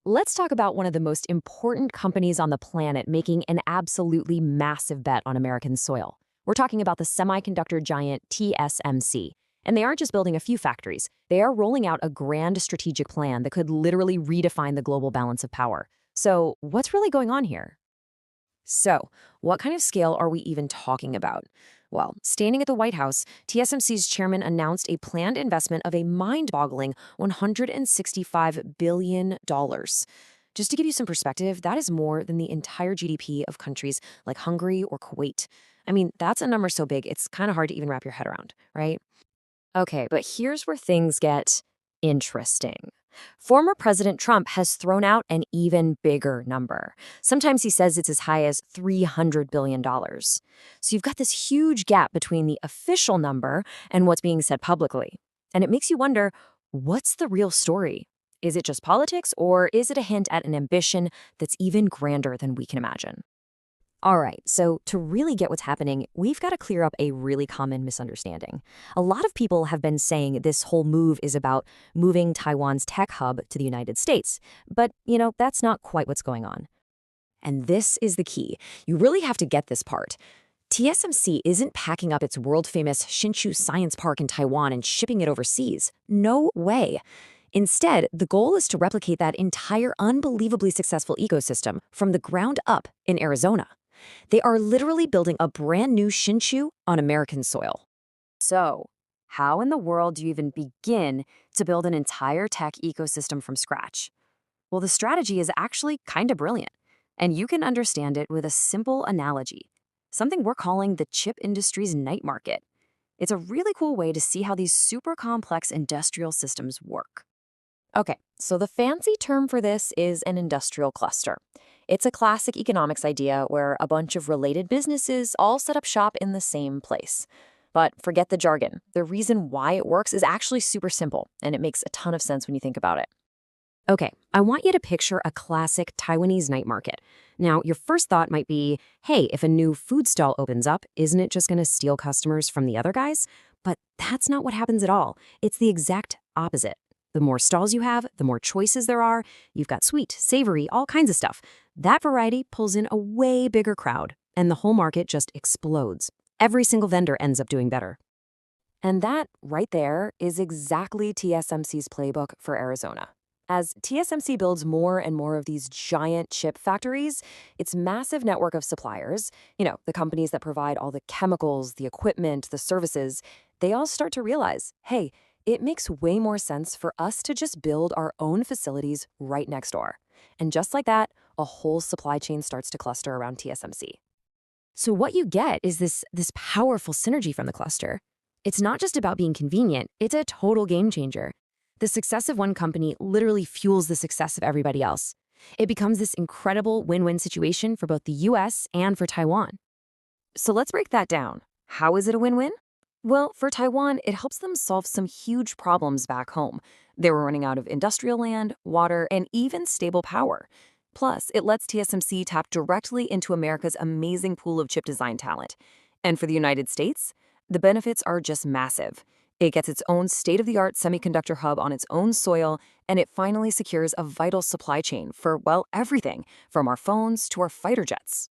Let's talk about one of the most important companies on the planet making an absolutely massive bet on American soil. We're talking about the semiconductor giant TSMC. And they aren't just building a few factories. They are rolling out a grand strategic plan that could literally redefine the global balance of power. So, what's really going on here? So, what kind of scale are we even talking about? Well, standing at the White House, TSMC's chairman announced a planned investment of a mind-boggling $165 billion. Just to give you some perspective, that is more than the entire GDP of countries like Hungary or Kuwait. I mean, that's a number so big, it's kind of hard to even wrap your head around, right? Okay, but here's where things get interesting. Former President Trump has thrown out an even bigger number. Sometimes he says it's as high as $300 billion. So you've got this huge gap between the official number and what's being said publicly. And it makes you wonder, what's the real story? Is it just politics, or is it a hint at an ambition that's even grander than we can imagine? All right, so to really get what's happening, we've got to clear up a really common misunderstanding. A lot of people have been saying this whole move is about moving Taiwan's tech hub to the United States. But, that's not quite what's going on. And this is the key. You really have to get this part. TSMC isn't packing up its world-famous Hsinchu Science Park in Taiwan and shipping it overseas. No way. Instead, the goal is to replicate that entire unbelievably successful ecosystem from the ground up in Arizona. They are literally building a brand new Hsinchu on American soil. So, how in the world do you even begin to build an entire tech ecosystem from scratch? Well, the strategy is actually kind of brilliant, and you can understand it with a simple analogy, something we're calling the chip industry's night market. It's a really cool way to see how these super complex industrial systems work. Okay, so the fancy term for this is an industrial cluster. It's a classic economics idea where a bunch of related businesses all set up shop in the same place. But forget the jargon. The reason why it works is actually super simple, and it makes a ton of sense when you think about it. Okay, I want you to picture a classic Taiwanese night market. Now, your first thought might be, hey, if a new food stall opens up, isn't it just going to steal customers from the other guys? But that's not what happens at all. It's the exact opposite. The more stalls you have, the more choices there are. You've got sweet, savory, all kinds of stuff. That variety pulls in a way bigger crowd, and the whole market just explodes. Every single vendor ends up doing better. And that, right there, is exactly TSMC's playbook for Arizona. As TSMC builds more and more of these giant chip factories, its massive network of suppliers, the companies that provide all the chemicals, the equipment, the services, they all start to realize, hey, it makes way more sense for us to just build our own facilities right next door. And just like that, a whole supply chain starts to cluster around TSMC. So what you get is this powerful synergy from the cluster. It's not just about being convenient, it's a total game changer. The success of one company literally fuels the success of everybody else. It becomes this incredible win-win situation for both the US and for Taiwan. So let's break that down. How is it a win-win? Well, for Taiwan, it helps them solve some huge problems back home. They were running out of industrial land, water, and even stable power. Plus, it lets TSMC tap directly into America's amazing pool of chip design talent. And for the United States, the benefits are just massive. It gets its own state-of-the-art semiconductor hub on its own soil, and it finally secures a vital supply chain for, well, everything, from our phones to our fighter jets.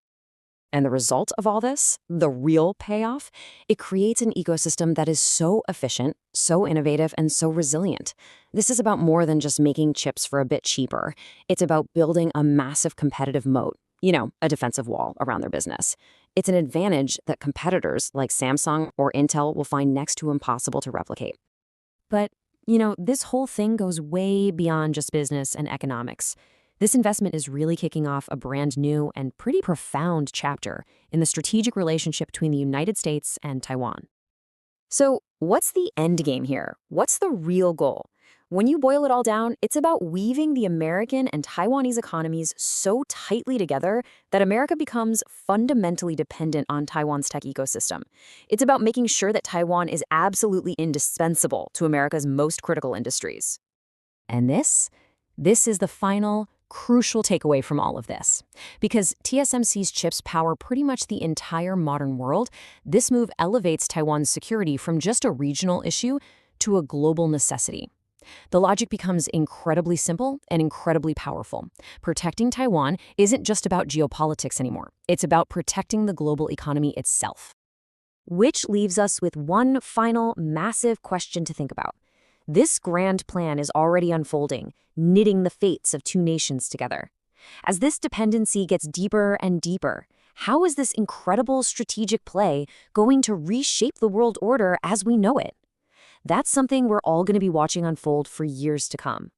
And the result of all this, the real payoff, it creates an ecosystem that is so efficient, so innovative, and so resilient. This is about more than just making chips for a bit cheaper. It's about building a massive competitive moat, a defensive wall around their business. It's an advantage that competitors like Samsung or Intel will find next to impossible to replicate. But, this whole thing goes way beyond just business and economics. This investment is really kicking off a brand new and pretty profound chapter in the strategic relationship between the United States and Taiwan. So, what's the end game here? What's the real goal? When you boil it all down, it's about weaving the American and Taiwanese economies so tightly together that America becomes fundamentally dependent on Taiwan's tech ecosystem. It's about making sure that Taiwan is absolutely indispensable to America's most critical industries. And this is the final, crucial takeaway from all of this. Because TSMC's chips power pretty much the entire modern world, this move elevates Taiwan's security from just a regional issue to a global necessity. The logic becomes incredibly simple and incredibly powerful. Protecting Taiwan isn't just about geopolitics anymore. It's about protecting the global economy itself. Which leaves us with one final massive question to think about. This grand plan is already unfolding, knitting the fates of two nations together. As this dependency gets deeper and deeper, how is this incredible strategic play going to reshape the world order as we know it? That's something we're all going to be watching unfold for years to come.